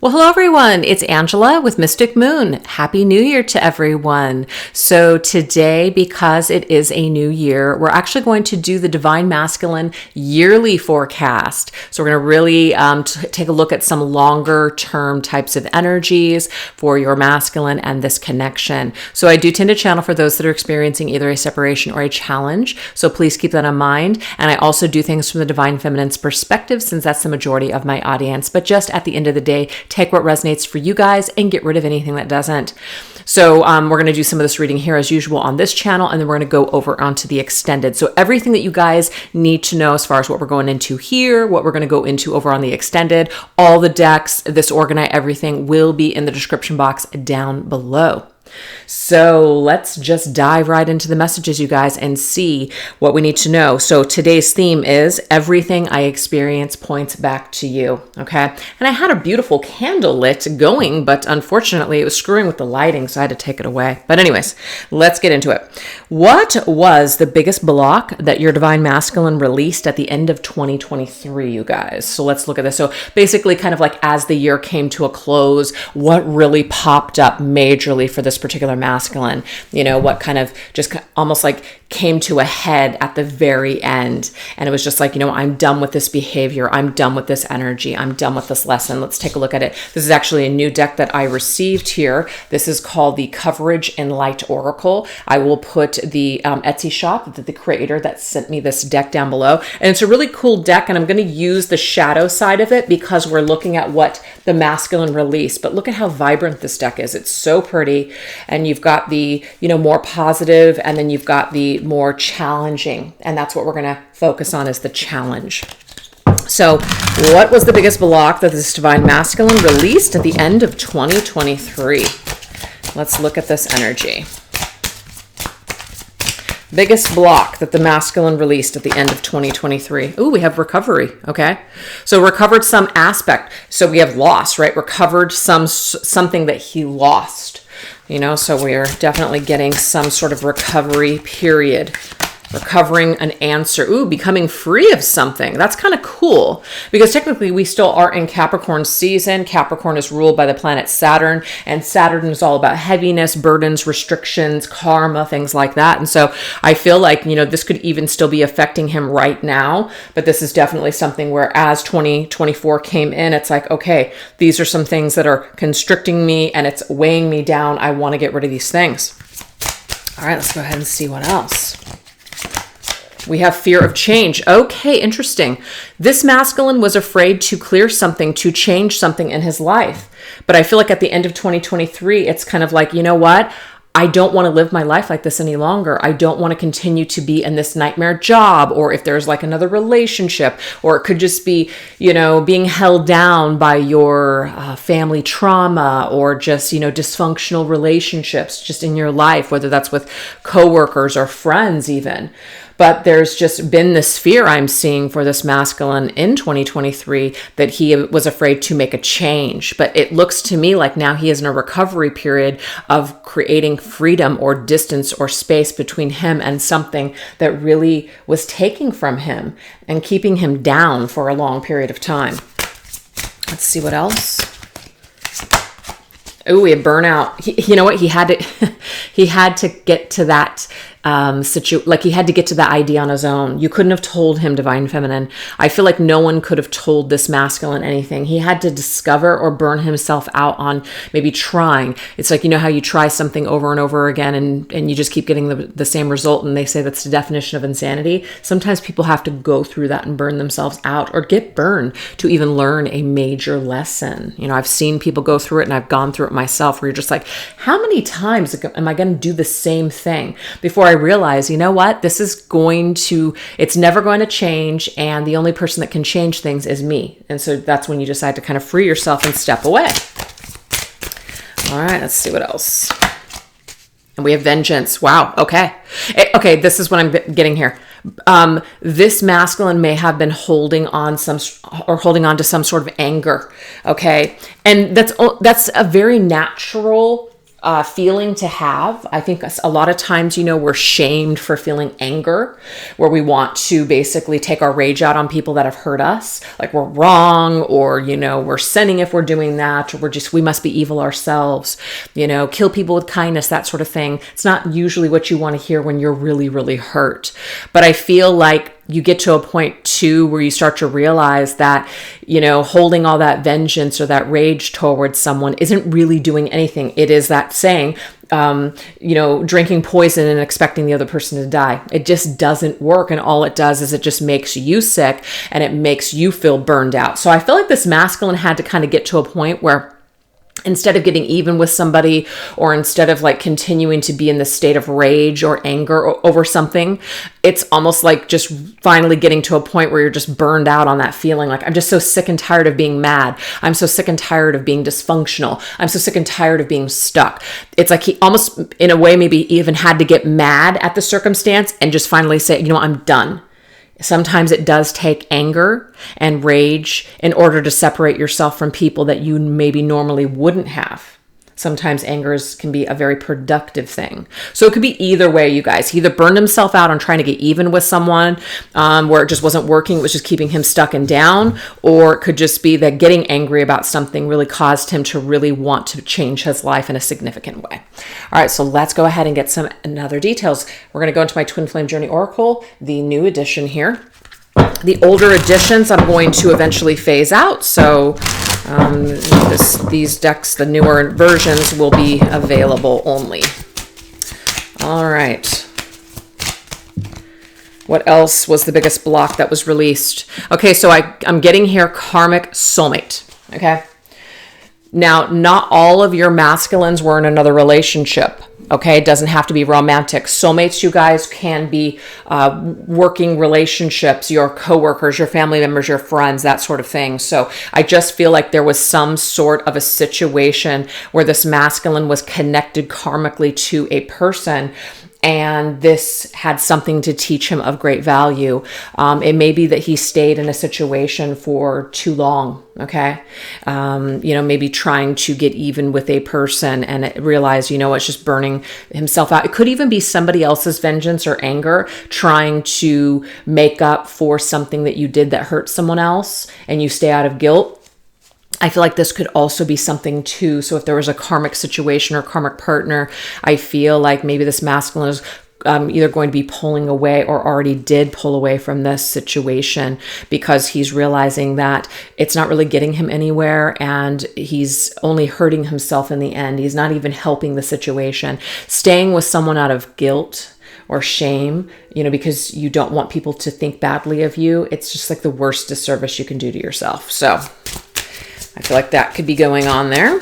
Well, hello everyone. It's Angela with Mystic Moon. Happy New Year to everyone. So today, because it is a new year, we're actually going to do the Divine Masculine yearly forecast. So we're going to really take a look at some longer term types of energies for your masculine and this connection. So I do tend to channel for those that are experiencing either a separation or a challenge. So please keep that in mind. And I also do things from the Divine Feminine's perspective, since that's the majority of my audience. But just at the end of the day, take what resonates for you guys and get rid of anything that doesn't. So we're going to do some of this reading here as usual on this channel, and then we're going to go over onto the extended. So everything that you guys need to know as far as what we're going into here, what we're going to go into over on the extended, all the decks, this Organite everything will be in the description box down below. So let's just dive right into the messages, you guys, and see what we need to know. So today's theme is everything I experience points back to you. Okay. And I had a beautiful candle lit going, but unfortunately it was screwing with the lighting, so I had to take it away. But anyways, let's get into it. What was the biggest block that your Divine Masculine released at the end of 2023, you guys? So let's look at this. So basically kind of like as the year came to a close, what really popped up majorly for this particular masculine, what kind of just almost like came to a head at the very end. And it was just like, I'm done with this behavior. I'm done with this energy. I'm done with this lesson. Let's take a look at it. This is actually a new deck that I received here. This is called the Coverage in Light Oracle. I will put the Etsy shop, the creator that sent me this deck down below. And it's a really cool deck. And I'm going to use the shadow side of it because we're looking at what the masculine released. But look at how vibrant this deck is. It's so pretty. And you've got the, more positive, and then you've got the more challenging. And that's what we're going to focus on, is the challenge. So what was the biggest block that this Divine Masculine released at the end of 2023? Let's look at this energy. Biggest block that the masculine released at the end of 2023. Ooh, we have recovery. Okay. So recovered some aspect. So we have loss, right? Recovered something that he lost. So we are definitely getting some sort of recovery period. Recovering an answer. Ooh, becoming free of something. That's kind of cool, because technically we still are in Capricorn season. Capricorn is ruled by the planet Saturn, and Saturn is all about heaviness, burdens, restrictions, karma, things like that. And so I feel like, this could even still be affecting him right now, but this is definitely something where as 2024 came in, it's like, okay, these are some things that are constricting me and it's weighing me down. I want to get rid of these things. All right, let's go ahead and see what else. We have fear of change. Okay, interesting. This masculine was afraid to clear something, to change something in his life. But I feel like at the end of 2023, it's kind of like, what? I don't want to live my life like this any longer. I don't want to continue to be in this nightmare job, or if there's like another relationship, or it could just be, being held down by your family trauma, or just, dysfunctional relationships just in your life, whether that's with coworkers or friends even. But there's just been this fear I'm seeing for this masculine in 2023 that he was afraid to make a change. But it looks to me like now he is in a recovery period of creating freedom or distance or space between him and something that really was taking from him and keeping him down for a long period of time. Let's see what else. Oh, we had burnout. He had to get to that he had to get to that idea on his own. You couldn't have told him, Divine Feminine. I feel like no one could have told this masculine anything. He had to discover or burn himself out on maybe trying. It's like, how you try something over and over again and you just keep getting the same result, and they say that's the definition of insanity. Sometimes people have to go through that and burn themselves out or get burned to even learn a major lesson. I've seen people go through it, and I've gone through it myself, where you're just like, how many times am I going to do the same thing before I realize, what, it's never going to change. And the only person that can change things is me. And so that's when you decide to kind of free yourself and step away. All right, let's see what else. And we have vengeance. Wow. Okay. Okay. This is what I'm getting here. This masculine may have been holding on to some sort of anger. Okay. And that's a very natural feeling to have. I think a lot of times, we're shamed for feeling anger, where we want to basically take our rage out on people that have hurt us. Like we're wrong, or, we're sinning if we're doing that, or we must be evil ourselves, kill people with kindness, that sort of thing. It's not usually what you want to hear when you're really, really hurt. But I feel like you get to a point too where you start to realize that, holding all that vengeance or that rage towards someone isn't really doing anything. It is that saying, drinking poison and expecting the other person to die. It just doesn't work. And all it does is it just makes you sick and it makes you feel burned out. So I feel like this masculine had to kind of get to a point where, instead of getting even with somebody, or instead of like continuing to be in the state of rage or anger over something, it's almost like just finally getting to a point where you're just burned out on that feeling. Like, I'm just so sick and tired of being mad. I'm so sick and tired of being dysfunctional. I'm so sick and tired of being stuck. It's like he almost, in a way, maybe even had to get mad at the circumstance and just finally say, I'm done. Sometimes it does take anger and rage in order to separate yourself from people that you maybe normally wouldn't have. Sometimes anger can be a very productive thing. So it could be either way, you guys. He either burned himself out on trying to get even with someone where it just wasn't working, it was just keeping him stuck and down, or it could just be that getting angry about something really caused him to really want to change his life in a significant way. All right, so let's go ahead and get some other details. We're going to go into my Twin Flame Journey Oracle, the new edition here. The older editions I'm going to eventually phase out, so these decks, the newer versions, will be available only. All right. What else was the biggest block that was released? Okay, so I'm getting here karmic soulmate, okay? Now, not all of your masculines were in another relationship. Okay, it doesn't have to be romantic. Soulmates, you guys, can be working relationships, your coworkers, your family members, your friends, that sort of thing. So I just feel like there was some sort of a situation where this masculine was connected karmically to a person, and this had something to teach him of great value. It may be that he stayed in a situation for too long, okay? Maybe trying to get even with a person and realize, it's just burning himself out. It could even be somebody else's vengeance or anger trying to make up for something that you did that hurt someone else, and you stay out of guilt. I feel like this could also be something too. So if there was a karmic situation or karmic partner, I feel like maybe this masculine is either going to be pulling away or already did pull away from this situation because he's realizing that it's not really getting him anywhere and he's only hurting himself in the end. He's not even helping the situation. Staying with someone out of guilt or shame, because you don't want people to think badly of you, it's just like the worst disservice you can do to yourself. So I feel like that could be going on there.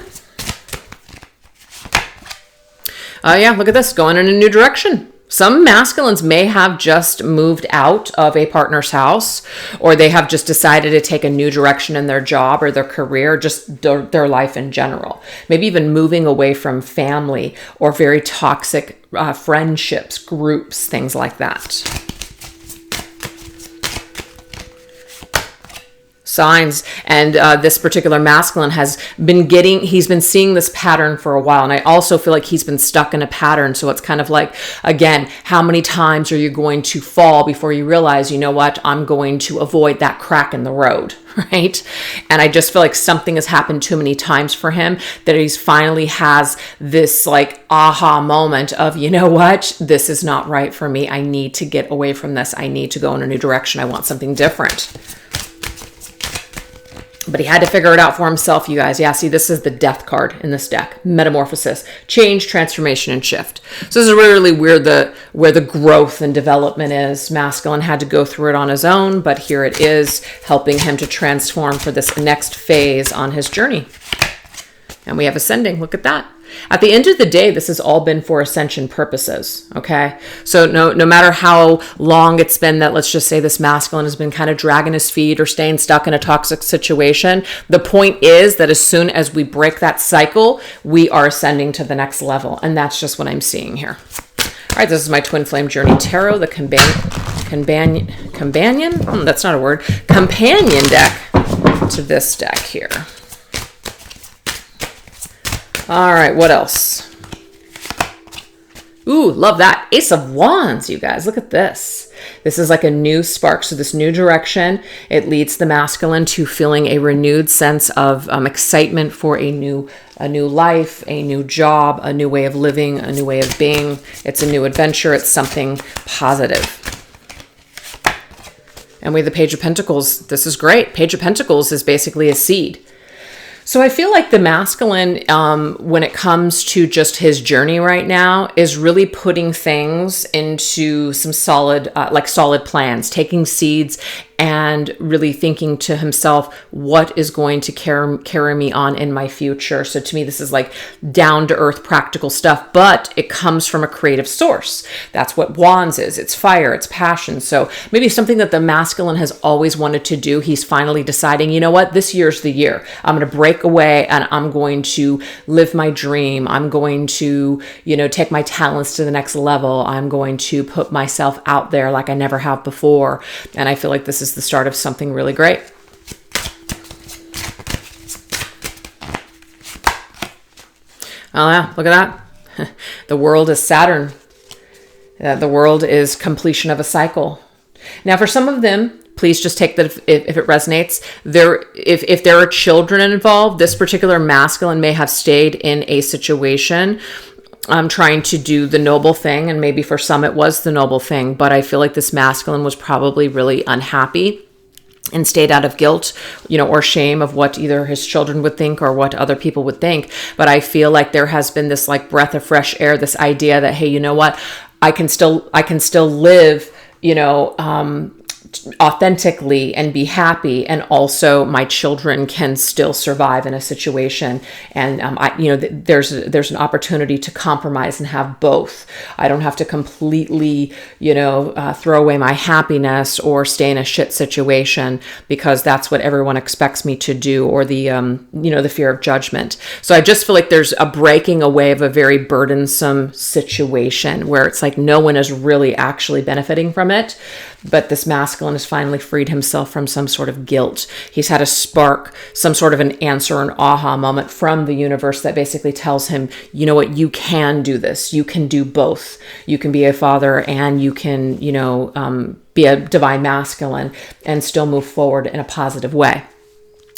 Yeah, look at this, going in a new direction. Some masculines may have just moved out of a partner's house, or they have just decided to take a new direction in their job or their career, just their life in general. Maybe even moving away from family or very toxic friendships, groups, things like that. Signs. And this particular masculine he's been seeing this pattern for a while. And I also feel like he's been stuck in a pattern. So it's kind of like, again, how many times are you going to fall before you realize, I'm going to avoid that crack in the road, right? And I just feel like something has happened too many times for him that he's finally has this like aha moment of, this is not right for me. I need to get away from this. I need to go in a new direction. I want something different. But he had to figure it out for himself, you guys. Yeah, see, this is the death card in this deck. Metamorphosis, change, transformation, and shift. So this is really where the growth and development is. Masculine had to go through it on his own, but here it is, helping him to transform for this next phase on his journey. And we have ascending. Look at that. At the end of the day, this has all been for ascension purposes, okay? So no matter how long it's been that, let's just say, this masculine has been kind of dragging his feet or staying stuck in a toxic situation, the point is that as soon as we break that cycle, we are ascending to the next level. And that's just what I'm seeing here. All right, this is my Twin Flame Journey Tarot, the companion, that's not a word, companion deck to this deck here. All right, what else? Ooh, love that. Ace of Wands, you guys. Look at this. This is like a new spark. So this new direction, it leads the masculine to feeling a renewed sense of excitement for a new life, a new job, a new way of living, a new way of being. It's a new adventure. It's something positive. And we have the Page of Pentacles. This is great. Page of Pentacles is basically a seed. So I feel like the masculine, when it comes to just his journey right now, is really putting things into some solid plans, taking seeds and really thinking to himself, what is going to carry me on in my future? So to me, this is like down to earth, practical stuff, but it comes from a creative source. That's what Wands is. It's fire, it's passion. So maybe something that the masculine has always wanted to do. He's finally deciding, you know what, this year's the year. I'm going to break away and I'm going to live my dream. I'm going to, take my talents to the next level. I'm going to put myself out there like I never have before. And I feel like this is the start of something really great. Oh yeah, look at that. The world is Saturn. The world is completion of a cycle. Now for some of them, please just take that if it resonates. If there are children involved, this particular masculine may have stayed in a situation trying to do the noble thing, and maybe for some it was the noble thing, but I feel like this masculine was probably really unhappy and stayed out of guilt, or shame of what either his children would think or what other people would think. But I feel like there has been this like breath of fresh air, this idea that, hey, you know what, I can still live, authentically and be happy, and also my children can still survive in a situation, and there's an opportunity to compromise and have both. I don't have to completely throw away my happiness or stay in a shit situation because that's what everyone expects me to do, or the the fear of judgment. So I just feel like there's a breaking away of a very burdensome situation where it's like no one is really actually benefiting from it. But this masculine has finally freed himself from some sort of guilt. He's had a spark, some sort of an answer, an aha moment from the universe that basically tells him, you know what, you can do this. You can do both. You can be a father and you can, be a divine masculine and still move forward in a positive way.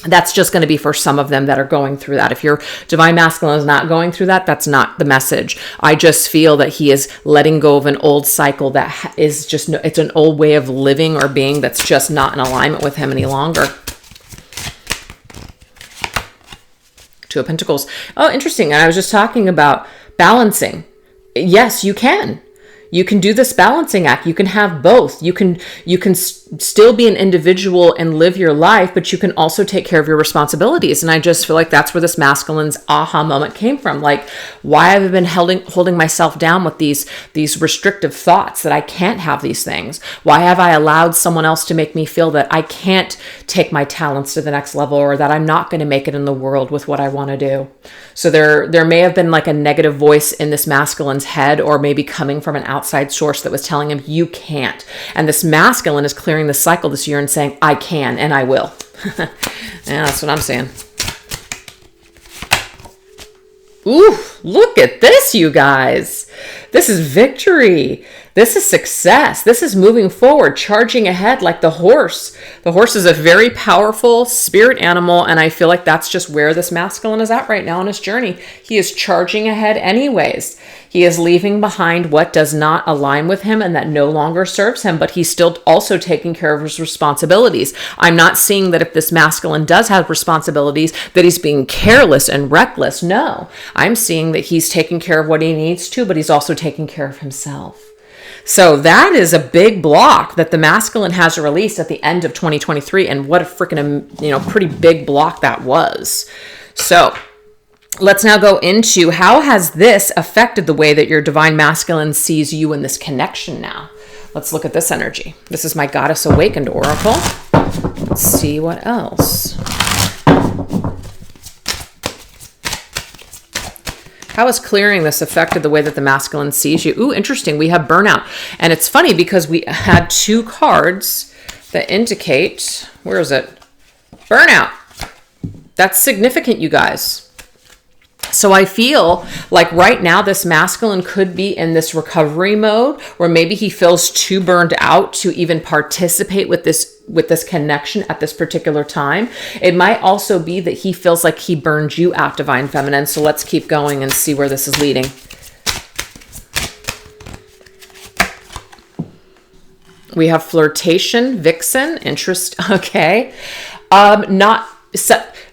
That's just going to be for some of them that are going through that. If your divine masculine is not going through that, that's not the message. I just feel that he is letting go of an old cycle that is just, it's an old way of living or being that's just not in alignment with him any longer. Two of Pentacles. Oh, interesting. And I was just talking about balancing. Yes, you can. You can do this balancing act. You can have both. You can still be an individual and live your life, but you can also take care of your responsibilities. And I just feel like that's where this masculine's aha moment came from. Like, why have I been holding myself down with these restrictive thoughts that I can't have these things? Why have I allowed someone else to make me feel that I can't take my talents to the next level, or that I'm not going to make it in the world with what I want to do? So there may have been like a negative voice in this masculine's head, or maybe coming from an outside source that was telling him, you can't. And this masculine is clearing the cycle this year and saying, I can and I will. Yeah, that's what I'm saying. Ooh, look at this, you guys. This is victory. This is success. This is moving forward, charging ahead like the horse. The horse is a very powerful spirit animal, and I feel like that's just where this masculine is at right now on his journey. He is charging ahead anyways. He is leaving behind what does not align with him and that no longer serves him, but he's still also taking care of his responsibilities. I'm not seeing that if this masculine does have responsibilities, that he's being careless and reckless. No, I'm seeing that he's taking care of what he needs to, but he's also taking care of himself. So that is a big block that the masculine has released at the end of 2023. And what a freaking, pretty big block that was. So let's now go into how has this affected the way that your divine masculine sees you in this connection now. Let's look at this energy. This is my Goddess Awakened Oracle. Let's see what else. How has clearing this affected the way that the masculine sees you? Ooh, interesting. We have burnout. And it's funny because we had two cards that indicate, where is it? Burnout. That's significant, you guys. So I feel like right now this masculine could be in this recovery mode where maybe he feels too burned out to even participate with this connection at this particular time. It might also be that he feels like he burned you out, Divine Feminine. So let's keep going and see where this is leading. We have flirtation, vixen, interest. Okay.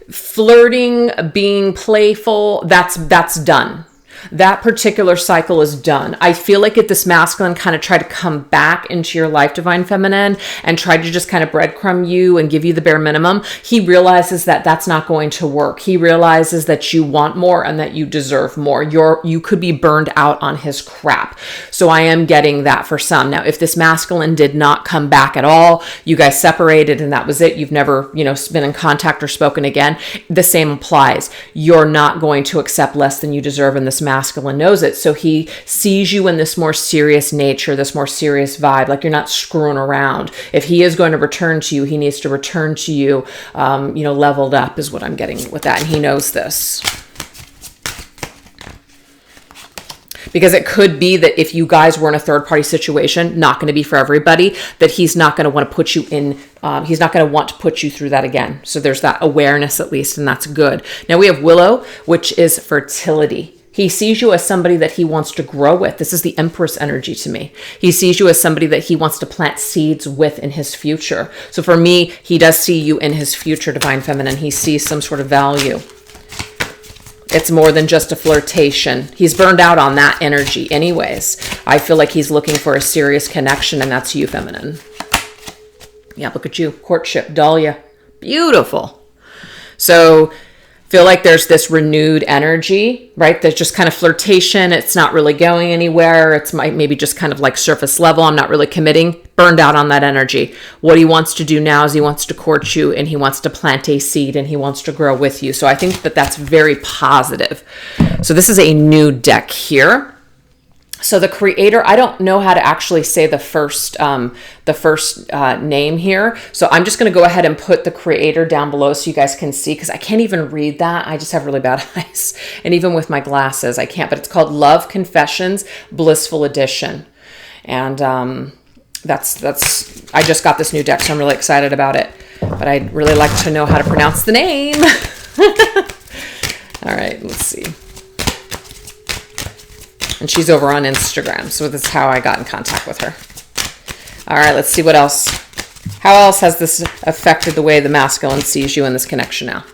Flirting, being playful, that's done. That particular cycle is done. I feel like if this masculine kind of tried to come back into your life, Divine Feminine, and tried to just kind of breadcrumb you and give you the bare minimum, he realizes that that's not going to work. He realizes that you want more and that you deserve more. You could be burned out on his crap. So I am getting that for some. Now, if this masculine did not come back at all, you guys separated and that was it, you've never, been in contact or spoken again, the same applies. You're not going to accept less than you deserve, and this masculine knows it. So he sees you in this more serious nature, this more serious vibe, like you're not screwing around. If he is going to return to you, he needs to return to you, leveled up is what I'm getting with that. And he knows this. Because it could be that if you guys were in a third party situation, not going to be for everybody, that he's not going to want to put you in, he's not going to want to put you through that again. So there's that awareness at least, and that's good. Now we have Willow, which is fertility. He sees you as somebody that he wants to grow with. This is the Empress energy to me. He sees you as somebody that he wants to plant seeds with in his future. So for me, he does see you in his future, Divine Feminine. He sees some sort of value. It's more than just a flirtation. He's burned out on that energy anyways. I feel like he's looking for a serious connection, and that's you, Feminine. Yeah, look at you. Courtship, Dahlia. Beautiful. So feel like there's this renewed energy, right? There's just kind of flirtation. It's not really going anywhere. It's maybe just kind of like surface level. I'm not really committing. Burned out on that energy. What he wants to do now is he wants to court you, and he wants to plant a seed, and he wants to grow with you. So I think that that's very positive. So this is a new deck here. So the creator, I don't know how to actually say the first name here. So I'm just going to go ahead and put the creator down below so you guys can see, because I can't even read that. I just have really bad eyes. And even with my glasses, I can't. But it's called Love Confessions Blissful Edition. And that's I just got this new deck, so I'm really excited about it. But I'd really like to know how to pronounce the name. All right, let's see. And she's over on Instagram, so that's how I got in contact with her. All right, let's see what else. How else has this affected the way the masculine sees you in this connection now?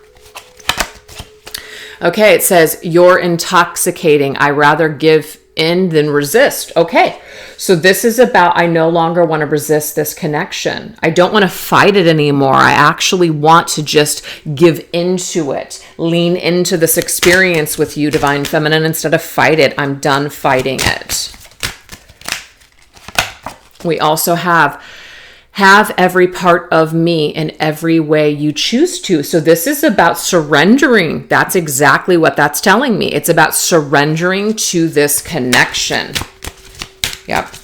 Okay, it says, you're intoxicating. I rather give in than resist. Okay, so this is about, I no longer want to resist this connection. I don't want to fight it anymore. I actually want to just give into it, lean into this experience with you, Divine Feminine, instead of fight it. I'm done fighting it. We also have every part of me in every way you choose to. So this is about surrendering. That's exactly what that's telling me. It's about surrendering to this connection. Yep.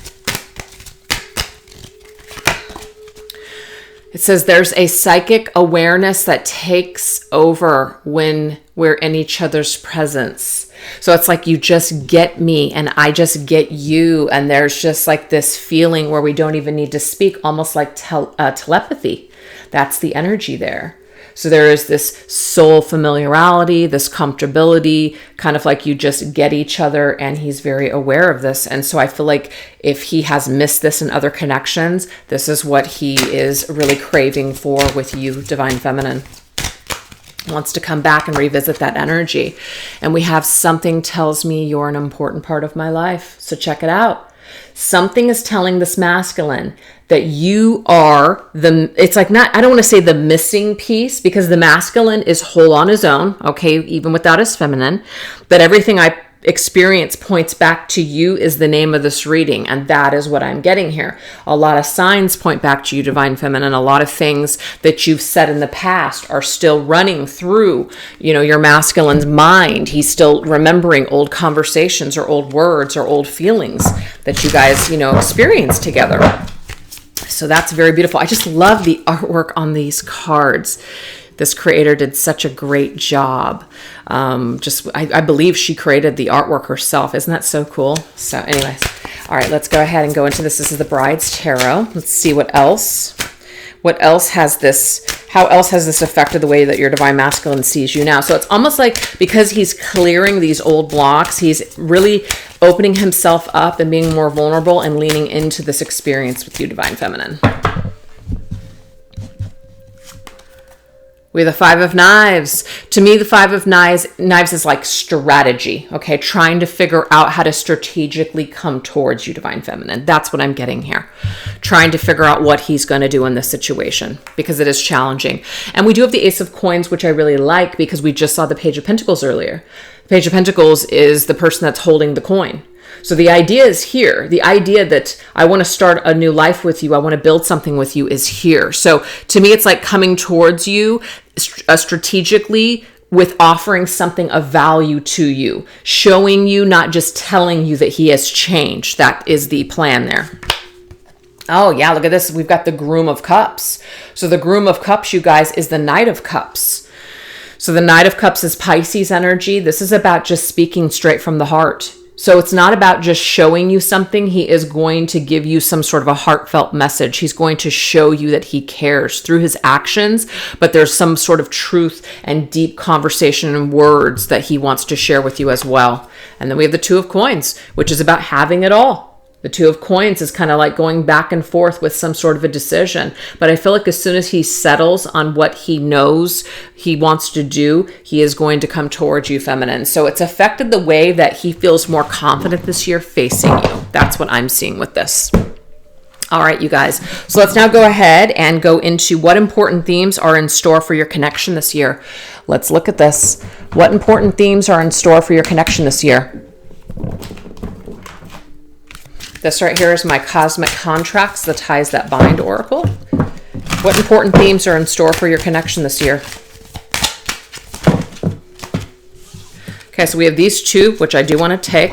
It says there's a psychic awareness that takes over when we're in each other's presence. So it's like you just get me and I just get you. And there's just like this feeling where we don't even need to speak, almost like telepathy. That's the energy there. So there is this soul familiarity, this comfortability, kind of like you just get each other, and he's very aware of this. And so I feel like if he has missed this in other connections, this is what he is really craving for with you, Divine Feminine. Wants to come back and revisit that energy. And we have something tells me you're an important part of my life. So check it out. Something is telling this masculine that you are it's like not, I don't want to say the missing piece, because the masculine is whole on his own, okay, even without his feminine. But everything I experience points back to you is the name of this reading, and that is what I'm getting here. A lot of signs point back to you, Divine Feminine. A lot of things that you've said in the past are still running through, your masculine's mind. He's still remembering old conversations or old words or old feelings that you guys, experienced together. So that's very beautiful. I just love the artwork on these cards. This creator did such a great job. I believe she created the artwork herself. Isn't that so cool? So anyways, all right, let's go ahead and go into this. This is the Bride's Tarot. Let's see what else. What else has this, how else has this affected the way that your divine masculine sees you now? So it's almost like because he's clearing these old blocks, he's really opening himself up and being more vulnerable and leaning into this experience with you, divine feminine. We have the Five of Knives. To me, the Five of Knives is like strategy, okay? Trying to figure out how to strategically come towards you, divine feminine. That's what I'm getting here. Trying to figure out what he's going to do in this situation because it is challenging. And we do have the Ace of Coins, which I really like because we just saw the Page of Pentacles earlier. The Page of Pentacles is the person that's holding the coin. So the idea is here. The idea that I want to start a new life with you, I want to build something with you is here. So to me, it's like coming towards you strategically with offering something of value to you, showing you, not just telling you that he has changed. That is the plan there. Oh yeah, look at this. We've got the Groom of Cups. So the Groom of Cups, you guys, is the Knight of Cups. So the Knight of Cups is Pisces energy. This is about just speaking straight from the heart. So it's not about just showing you something. He is going to give you some sort of a heartfelt message. He's going to show you that he cares through his actions, but there's some sort of truth and deep conversation and words that he wants to share with you as well. And then we have the Two of Coins, which is about having it all. The Two of Coins is kind of like going back and forth with some sort of a decision. But I feel like as soon as he settles on what he knows he wants to do, he is going to come towards you, feminine. So it's affected the way that he feels more confident this year facing you. That's what I'm seeing with this. All right, you guys. So let's now go ahead and go into what important themes are in store for your connection this year. Let's look at this. What important themes are in store for your connection this year? This right here is my Cosmic Contracts, the Ties That Bind Oracle. What important themes are in store for your connection this year? Okay, so we have these two, which I do want to take.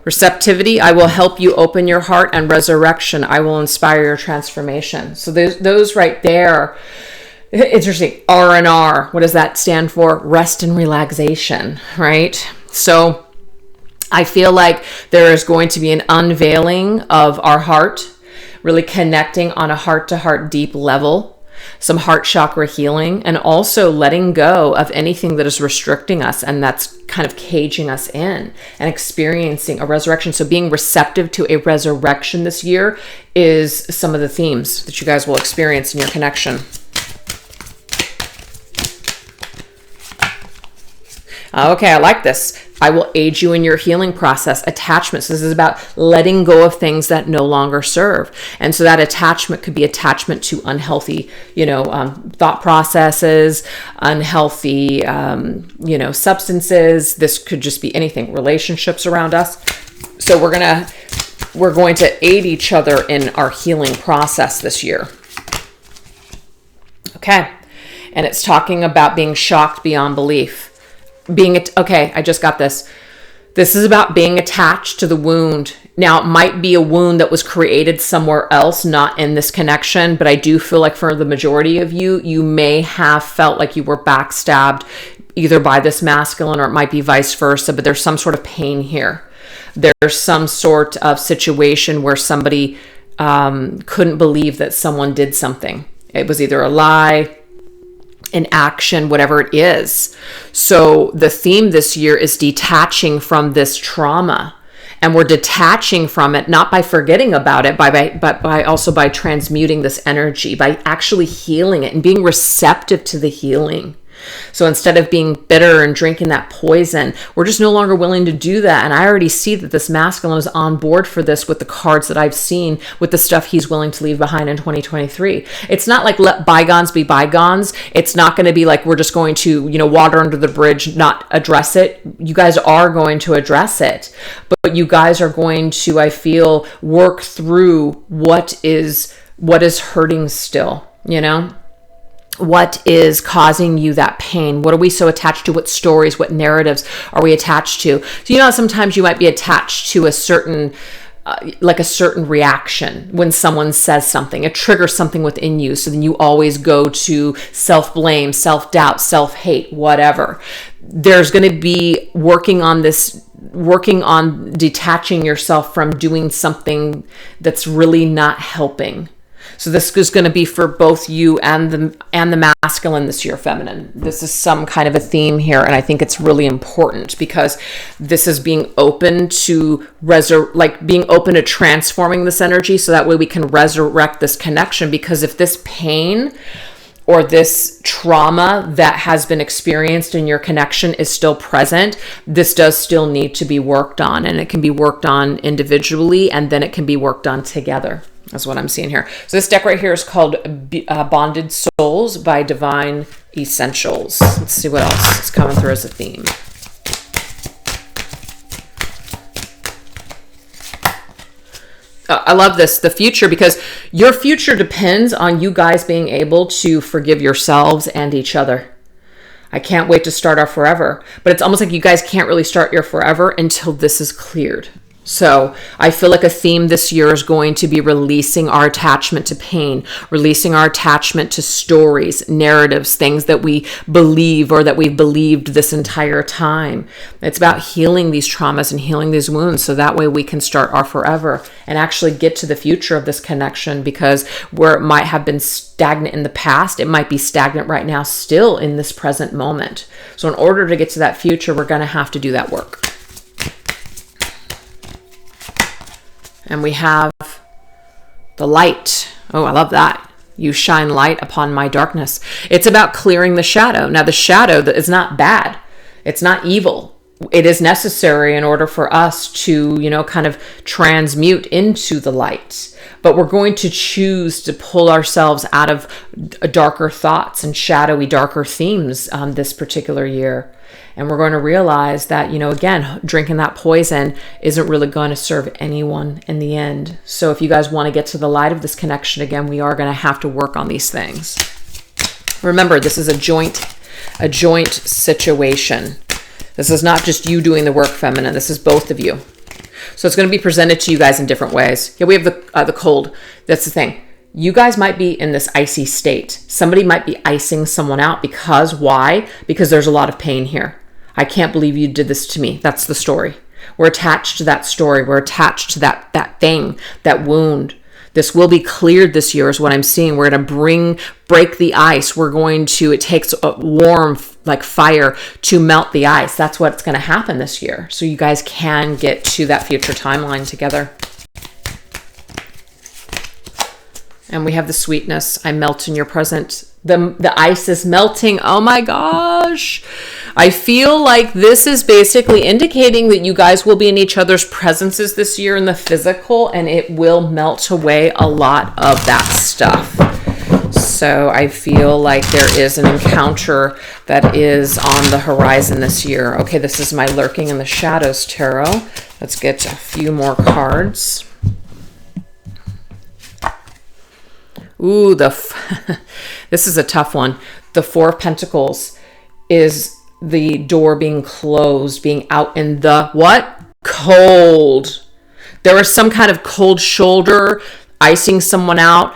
Receptivity, I will help you open your heart, and resurrection, I will inspire your transformation. So those right there, interesting. R&R, what does that stand for? Rest and relaxation, right? So I feel like there is going to be an unveiling of our heart, really connecting on a heart-to-heart deep level, some heart chakra healing, and also letting go of anything that is restricting us and that's kind of caging us in, and experiencing a resurrection. So being receptive to a resurrection this year is some of the themes that you guys will experience in your connection. Okay, I like this. I will aid you in your healing process. Attachments. This is about letting go of things that no longer serve. And so that attachment could be attachment to unhealthy, thought processes, unhealthy, substances. This could just be anything, relationships around us. So we're going to aid each other in our healing process this year. Okay. And it's talking about being shocked beyond belief. I just got this. This is about being attached to the wound. Now, it might be a wound that was created somewhere else, not in this connection, but I do feel like for the majority of you, you may have felt like you were backstabbed either by this masculine, or it might be vice versa, but there's some sort of pain here. There's some sort of situation where somebody couldn't believe that someone did something. It was either a lie, an action, whatever it is. So the theme this year is detaching from this trauma. And we're detaching from it, not by forgetting about it, but by also by transmuting this energy, by actually healing it and being receptive to the healing. So instead of being bitter and drinking that poison, we're just no longer willing to do that. And I already see that this masculine is on board for this with the cards that I've seen, with the stuff he's willing to leave behind in 2023. It's not like let bygones be bygones. It's not going to be like we're just going to, water under the bridge, not address it. You guys are going to address it, but you guys are going to, I feel, work through what is hurting still, What is causing you that pain? What are we so attached to? What stories, what narratives are we attached to? So, sometimes you might be attached to a certain like a certain reaction when someone says something. It triggers something within you. So then you always go to self-blame, self-doubt, self-hate, whatever. There's going to be working on detaching yourself from doing something that's really not helping. So this is going to be for both you and the masculine this year, feminine. This is some kind of a theme here, and I think it's really important because this is being open to being open to transforming this energy, so that way we can resurrect this connection. Because if this pain or this trauma that has been experienced in your connection is still present, this does still need to be worked on, and it can be worked on individually, and then it can be worked on together. That's what I'm seeing here. So this deck right here is called Bonded Souls by Divine Essentials. Let's see what else is coming through as a theme. I love this, the future, because your future depends on you guys being able to forgive yourselves and each other. I can't wait to start our forever, but it's almost like you guys can't really start your forever until this is cleared. So I feel like a theme this year is going to be releasing our attachment to pain, releasing our attachment to stories, narratives, things that we believe or that we've believed this entire time. It's about healing these traumas and healing these wounds, so that way we can start our forever and actually get to the future of this connection. Because where it might have been stagnant in the past, it might be stagnant right now still in this present moment. So in order to get to that future, we're going to have to do that work. And we have the light. Oh, I love that. You shine light upon my darkness. It's about clearing the shadow. Now, the shadow is not bad. It's not evil. It is necessary in order for us to, kind of transmute into the light. But we're going to choose to pull ourselves out of darker thoughts and shadowy, darker themes this particular year. And we're going to realize that, again, drinking that poison isn't really going to serve anyone in the end. So if you guys want to get to the light of this connection again, we are going to have to work on these things. Remember, this is a joint situation. This is not just you doing the work, feminine. This is both of you. So it's going to be presented to you guys in different ways. Yeah, we have the cold. That's the thing. You guys might be in this icy state. Somebody might be icing someone out because why? Because there's a lot of pain here. I can't believe you did this to me. That's the story. We're attached to that story. We're attached to that thing, that wound. This will be cleared this year is what I'm seeing. We're going to break the ice. It takes a warm, like fire to melt the ice. That's what's going to happen this year. So you guys can get to that future timeline together. And we have the sweetness. I melt in your presence. The ice is melting. Oh my gosh. I feel like this is basically indicating that you guys will be in each other's presences this year in the physical, and it will melt away a lot of that stuff. So I feel like there is an encounter that is on the horizon this year. Okay, this is my Lurking in the Shadows tarot. Let's get a few more cards. Ooh, this is a tough one. The Four of Pentacles is the door being closed, being out in the what? Cold. There is some kind of cold shoulder, icing someone out,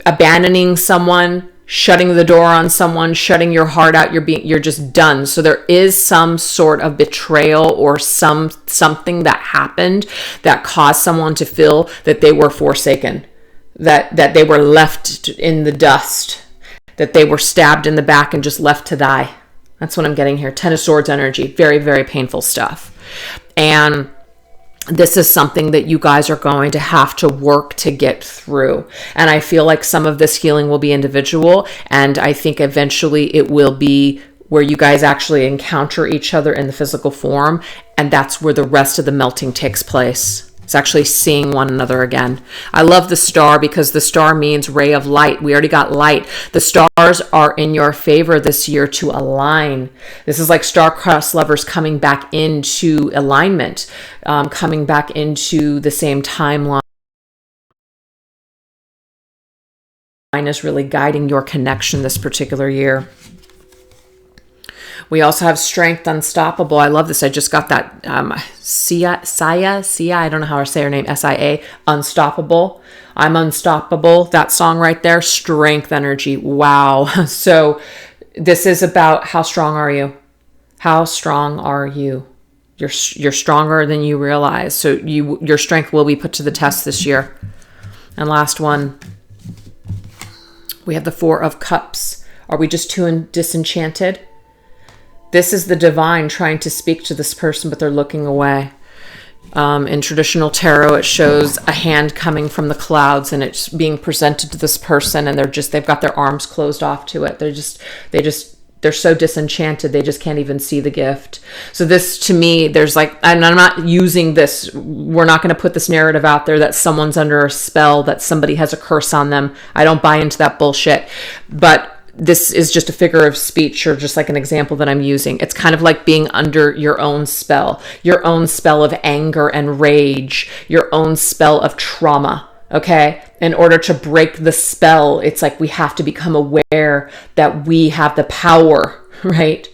abandoning someone, shutting the door on someone, shutting your heart out. You're just done. So there is some sort of betrayal or something that happened that caused someone to feel that they were forsaken. That they were left in the dust, that they were stabbed in the back and just left to die. That's what I'm getting here. Ten of Swords energy. Very, very painful stuff. And this is something that you guys are going to have to work to get through. And I feel like some of this healing will be individual. And I think eventually it will be where you guys actually encounter each other in the physical form. And that's where the rest of the melting takes place. It's actually seeing one another again. I love the star because the star means ray of light. We already got light. The stars are in your favor this year to align. This is like star-crossed lovers coming back into alignment, coming back into the same timeline. Is really guiding your connection this particular year. We also have strength, unstoppable. I love this. I just got that Sia, I don't know how to say her name, S-I-A, unstoppable. I'm unstoppable. That song right there, strength energy. Wow. So this is about how strong are you? How strong are you? You're stronger than you realize. So your strength will be put to the test this year. And last one, we have the Four of Cups. Are we just too disenchanted? This is the divine trying to speak to this person, but they're looking away. In traditional tarot, it shows a hand coming from the clouds and it's being presented to this person, and they've got their arms closed off to it. They're so disenchanted, they just can't even see the gift. So this, to me, there's like, and I'm not using this, we're not going to put this narrative out there that someone's under a spell, that somebody has a curse on them. I don't buy into that bullshit. But this is just a figure of speech, or just like an example that I'm using. It's kind of like being under your own spell of anger and rage, your own spell of trauma. Okay. In order to break the spell, it's like we have to become aware that we have the power, right,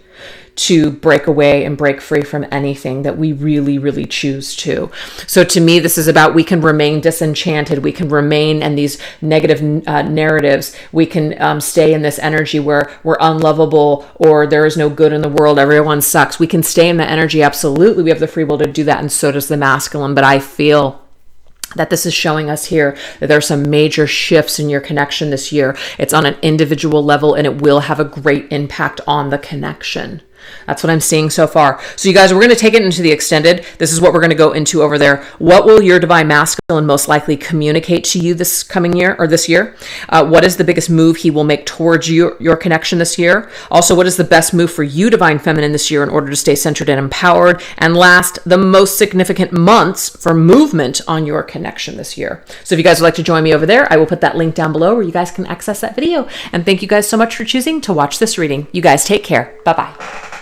to break away and break free from anything that we really, really choose to. So to me, this is about, we can remain disenchanted. We can remain in these negative narratives. We can stay in this energy where we're unlovable, or there is no good in the world. Everyone sucks. We can stay in that energy. Absolutely. We have the free will to do that. And so does the masculine. But I feel that this is showing us here that there are some major shifts in your connection this year. It's on an individual level, and it will have a great impact on the connection. That's what I'm seeing so far. So you guys, we're going to take it into the extended. This is what we're going to go into over there. What will your divine masculine most likely communicate to you this coming year, or this year? What is the biggest move he will make towards your connection this year? Also, what is the best move for you, divine feminine, this year in order to stay centered and empowered? And last, the most significant months for movement on your connection this year. So if you guys would like to join me over there, I will put that link down below where you guys can access that video. And thank you guys so much for choosing to watch this reading. You guys take care. Bye-bye.